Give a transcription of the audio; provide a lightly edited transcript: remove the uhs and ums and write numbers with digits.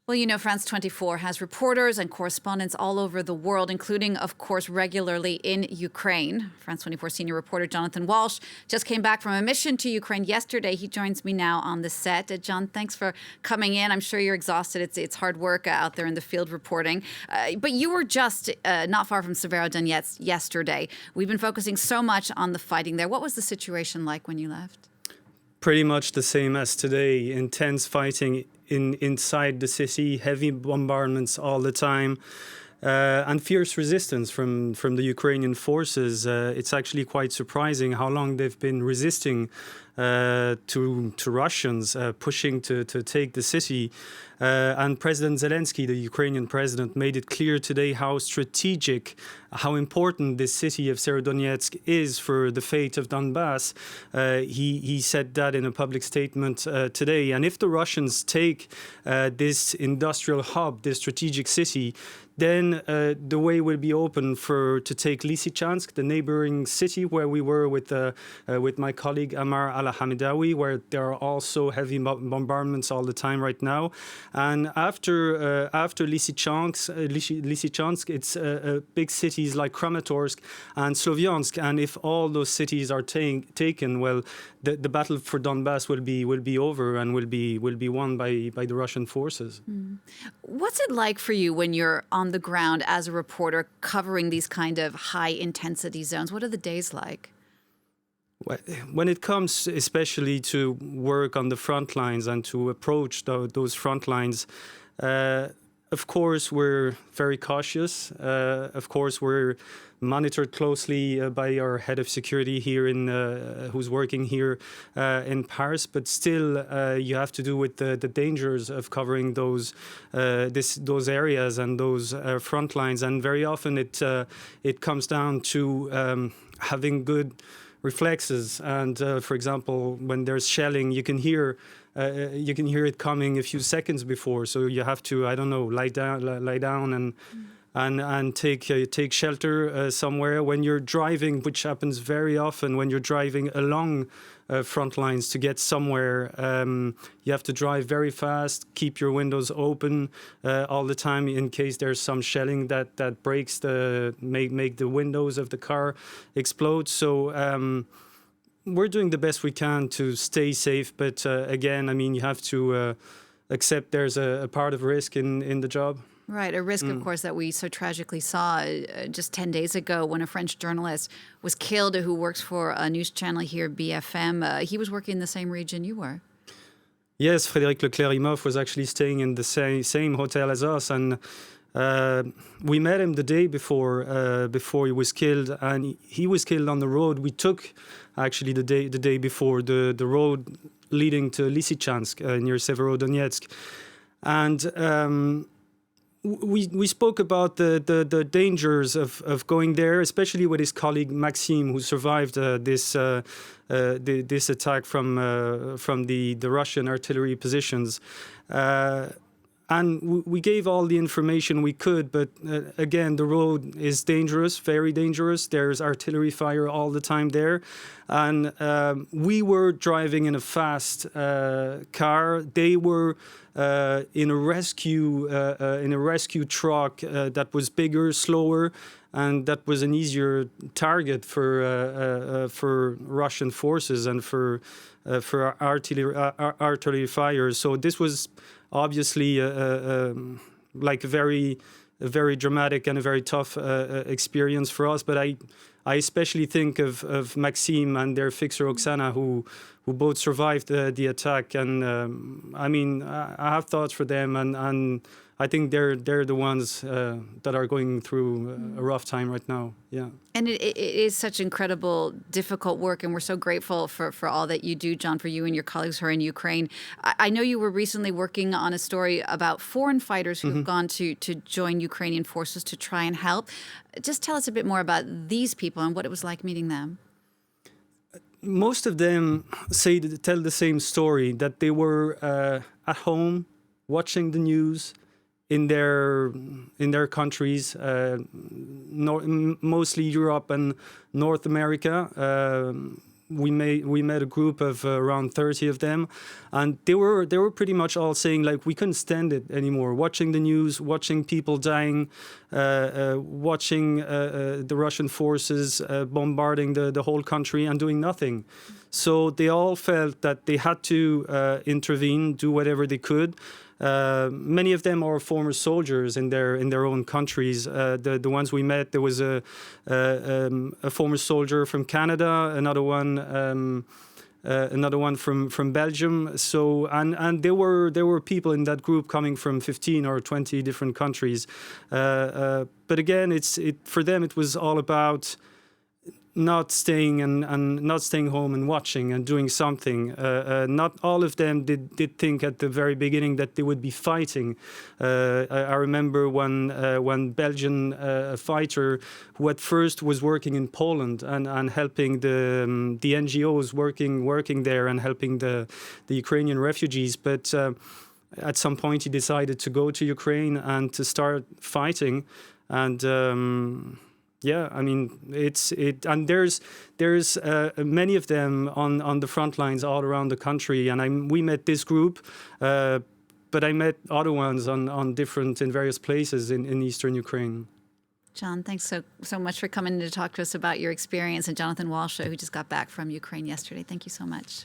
Well, you know, France 24 has reporters and correspondents all over the world, including, of course, regularly in Ukraine. France 24 senior reporter Jonathan Walsh just came back from a mission to Ukraine yesterday. He joins me now on the set. John, thanks for coming in. I'm sure you're exhausted. It's hard work out there in the field reporting. But you were just not far from Severodonetsk yesterday. We've been focusing so much on the fighting there. What was the situation like when you left? Pretty much the same as today. Intense fighting inside the city, heavy bombardments all the time, and fierce resistance from the Ukrainian forces. It's actually quite surprising how long they've been resisting to Russians pushing to take the city. And President Zelensky, the Ukrainian president, made it clear today how strategic, how important this city of Severodonetsk is for the fate of Donbas. He said that in a public statement today. And if the Russians take this industrial hub, this strategic city, then the way will be open to take Lysychansk, the neighboring city where we were with my colleague Amar Al-Hamidawi, where there are also heavy bombardments all the time right now. And after Lysychansk, it's big cities like Kramatorsk and Slovyansk. And if all those cities are taken, well, the battle for Donbas will be over and will be won by the Russian forces. Mm. What's it like for you when you're on the ground as a reporter covering these kind of high intensity zones? What are the days like? When it comes especially to work on the front lines and to approach those front lines, of course, we're very cautious. Of course, we're monitored closely by our head of security here who's working here in Paris. But still, you have to do with the dangers of covering those areas and those front lines. And very often it comes down to having good reflexes. And for example, when there's shelling, you can hear it coming a few seconds before. So you have to, I don't know, lie down and take shelter somewhere. When you're driving, which happens very often, when you're driving along front lines to get somewhere, you have to drive very fast, keep your windows open all the time in case there's some shelling that breaks make the windows of the car explode. So we're doing the best we can to stay safe, but again, I mean, you have to accept there's a part of risk in the job. Right, a risk, of course, that we so tragically saw just 10 days ago when a French journalist was killed who works for a news channel here, BFM. He was working in the same region you were. Yes, Frédéric Leclerc-Imhoff was actually staying in the same hotel as us, and we met him the day before he was killed, and he was killed on the road. We took actually the day before the road leading to Lysychansk near Severodonetsk, and we spoke about the dangers of going there, especially with his colleague Maxime, who survived this attack from the Russian artillery positions. And we gave all the information we could, but again, the road is dangerous, very dangerous. There's artillery fire all the time there, and we were driving in a fast car. They were in a rescue truck that was bigger, slower, and that was an easier target for Russian forces and for artillery fire. So this was obviously like a very dramatic and a very tough experience for us. But I especially think of Maxime and their fixer Oksana, who both survived the attack. And I mean, I have thoughts for them, and I think they're the ones that are going through a rough time right now. Yeah. And it is such incredible, difficult work, and we're so grateful for all that you do, John, for you and your colleagues who are in Ukraine. I know you were recently working on a story about foreign fighters who have gone to join Ukrainian forces to try and help. Just tell us a bit more about these people and what it was like meeting them. Most of them tell the same story, that they were at home watching the news in their countries, mostly Europe and North America. we met a group of around 30 of them, and they were pretty much all saying like we couldn't stand it anymore. Watching the news, watching people dying, watching the Russian forces bombarding the whole country and doing nothing. So they all felt that they had to intervene, do whatever they could. Many of them are former soldiers in their own countries. The ones we met, there was a former soldier from Canada, another one from Belgium. So and there were people in that group coming from 15 or 20 different countries. But again, for them it was all about not staying and not staying home and watching and doing something. Not all of them did think at the very beginning that they would be fighting. I remember one Belgian fighter who at first was working in Poland and helping the NGOs working there and helping the Ukrainian refugees, but at some point he decided to go to Ukraine and to start fighting. And yeah, I mean, and there's many of them on the front lines all around the country. And we met this group, but I met other ones in various places in eastern Ukraine. John, thanks so much for coming to talk to us about your experience. And Jonathan Walsh, who just got back from Ukraine yesterday. Thank you so much.